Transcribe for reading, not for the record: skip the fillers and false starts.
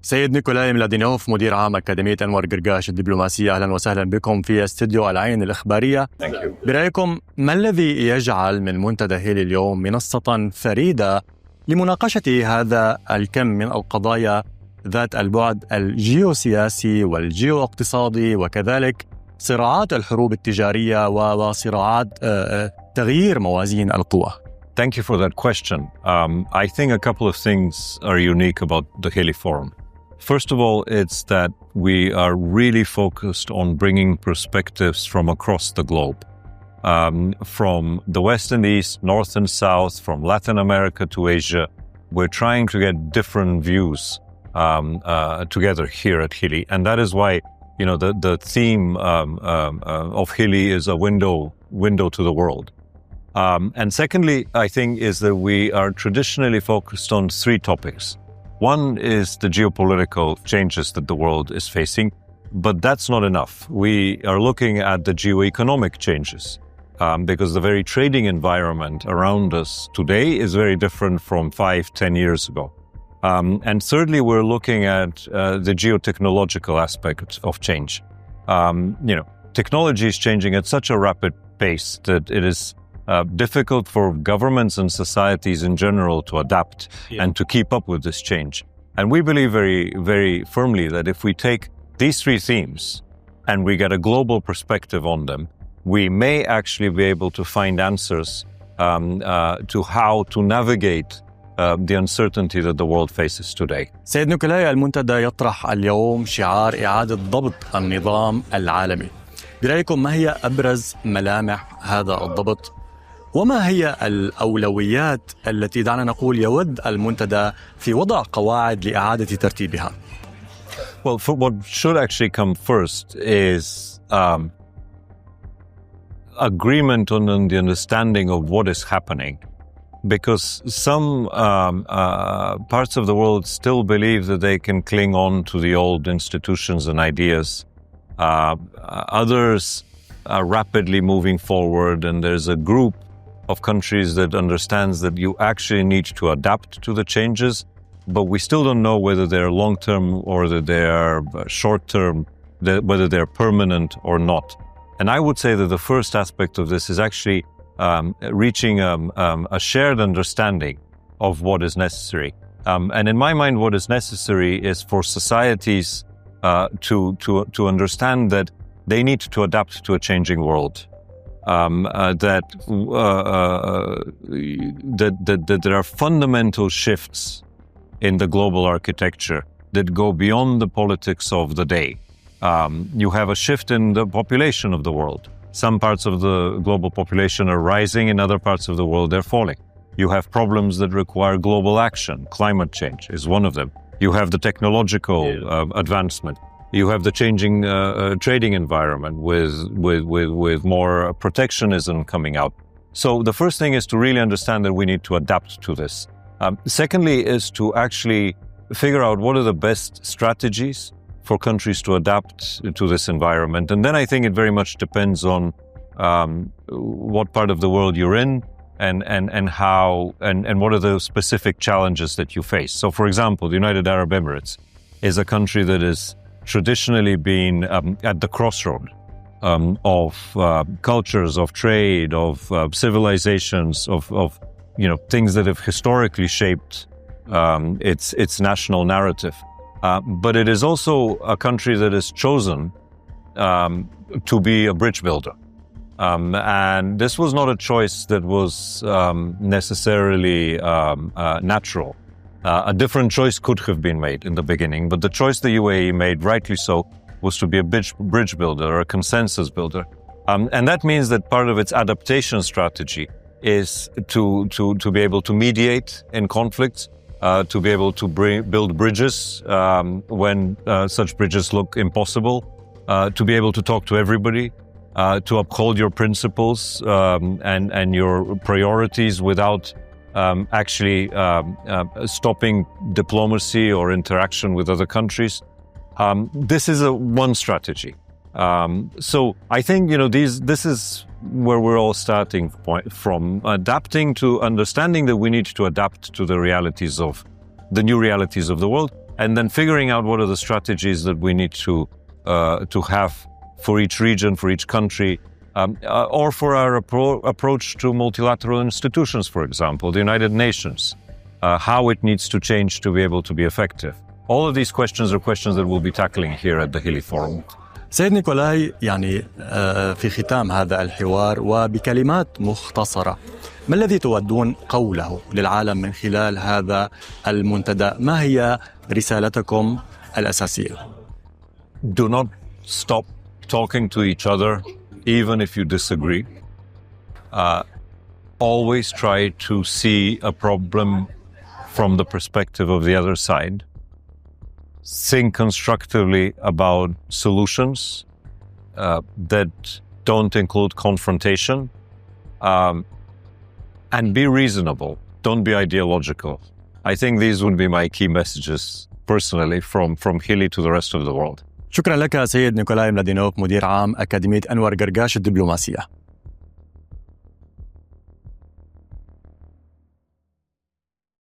سيد نيكولاي ملادينوف، مدير عام أكاديمية أنور قرقاش الدبلوماسية، أهلا وسهلا بكم في استوديو العين الإخبارية. برأيكم ما الذي يجعل من منتدى هيلي اليوم منصة فريدة لمناقشة هذا الكم من القضايا ذات البعد الجيوسياسي والجيو-اقتصادي، وكذلك صراعات الحروب التجارية وصراعات تغيير موازين القوى؟ Thank you for that question. I think a couple of things are unique about the Heli Forum. First of all, it's that we are really focused on bringing perspectives from across the globe, from the West and East, North and South, from Latin America to Asia. We're trying to get different views together here at Heli, and that is why the theme of Heli is a window to the world. And secondly, I think, is that we are traditionally focused on three topics. One is the geopolitical changes that the world is facing, but that's not enough. We are looking at the geoeconomic changes because the very trading environment around us today is very different from 5-10 years ago. And thirdly, we're looking at the geotechnological aspect of change. Technology is changing at such a rapid pace that it is difficult for governments and societies in general to adapt and to keep up with this change. And we believe very, very firmly that if we take these three themes and we get a global perspective on them, we may actually be able to find answers to how to navigate the uncertainty that the world faces today. سيد نيكولاي، المنتدى يطرح اليوم شعار إعادة ضبط النظام العالمي. برأيكم ما هي أبرز ملامح هذا الضبط؟ وما هي الأولويات التي دعنا نقول يود المنتدى في وضع قواعد لإعادة ترتيبها؟ Well, what should actually come first is agreement on the understanding of what is happening. Because some parts of the world still believe that they can cling on to the old institutions and ideas. Others are rapidly moving forward, and there's a group of countries that understands that you actually need to adapt to the changes, but we still don't know whether they're long-term or that they are short-term, whether they're permanent or not. And I would say that the first aspect of this is actually reaching a shared understanding of what is necessary. And in my mind, what is necessary is for societies to understand that they need to adapt to a changing world. That there are fundamental shifts in the global architecture that go beyond the politics of the day. You have a shift in the population of the world. Some parts of the global population are rising, in other parts of the world they're falling. You have problems that require global action. Climate change is one of them. You have the technological advancement. You have the changing trading environment with more protectionism coming out. So the first thing is to really understand that we need to adapt to this. Secondly is to actually figure out what are the best strategies for countries to adapt to this environment. And then I think it very much depends on what part of the world you're in and how and what are the specific challenges that you face. So for example, the United Arab Emirates is a country that is traditionally been at the crossroad of cultures, of trade, of civilizations, of things that have historically shaped its national narrative. But it is also a country that has chosen to be a bridge builder. And this was not a choice that was necessarily natural. A different choice could have been made in the beginning, but the choice the UAE made, rightly so, was to be a bridge builder or a consensus builder. And that means that part of its adaptation strategy is to be able to mediate in conflicts, to be able to build bridges when such bridges look impossible, to be able to talk to everybody, to uphold your principles and your priorities without actually stopping diplomacy or interaction with other countries. This is one strategy. So I think this is where we're all starting from, adapting to understanding that we need to adapt to the realities of the new realities of the world, and then figuring out what are the strategies that we need to have for each region, for each country, or for our approach to multilateral institutions, for example, the United Nations, how it needs to change to be able to be effective. All of these questions are questions that we'll be tackling here at the Hili Forum. سيد نيكولاي، يعني في ختام هذا الحوار وبكلمات مختصرة، ما الذي تودون قوله للعالم من خلال هذا المنتدى؟ ما هي رسالتكم الأساسية؟ Do not stop talking to each other, even if you disagree. Always try to see a problem from the perspective of the other side. Think constructively about solutions that don't include confrontation, and be reasonable. Don't be ideological. I think these would be my key messages personally from Hili to the rest of the world. شكرا لك سيد نيكولاي ملادينوف، مدير عام أكاديمية أنور قرقاش الدبلوماسية.